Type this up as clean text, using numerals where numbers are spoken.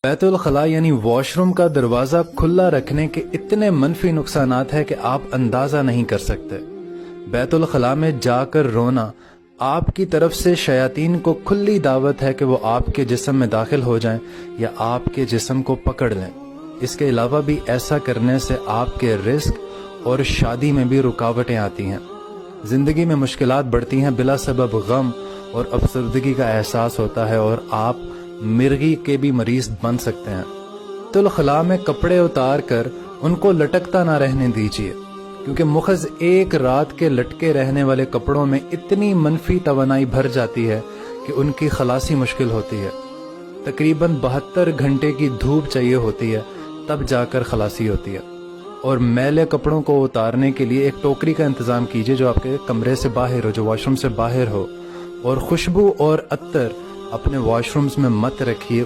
बैतुल खला यानी वॉशरूम का दरवाज़ा खुला रखने के इतने मनफी नुकसानात है कि आप अंदाज़ा नहीं कर सकते। बैतुल खला में जाकर रोना आपकी तरफ से शयातीन को खुली दावत है कि वो आपके जिस्म में दाखिल हो जाएं या आपके जिस्म को पकड़ लें। इसके अलावा भी ऐसा करने से आपके रिस्क और शादी में भी रुकावटें आती हैं। ज़िंदगी में मुश्किलात बढ़ती हैं, बिला सबब गम और अफसरदगी का एहसास होता है और आप मिर्गी के भी मरीज बन सकते हैं। बैतुल खला में कपड़े उतार कर उनको लटकता ना रहने दीजिए, क्योंकि मुखज़ एक रात के लटके रहने वाले कपड़ों में इतनी मनफी तवानाई भर जाती है कि उनकी खलासी मुश्किल होती है। तकरीबन 72 घंटे की धूप चाहिए होती है, तब जाकर खलासी होती है। और मैले कपड़ों को उतारने के लिए एक टोकरी का इंतज़ाम कीजिए जो आपके कमरे से बाहर हो, जो वॉशरूम से बाहर हो। और खुशबू और अत्तर अपने वॉशरूम्स में मत रखिए।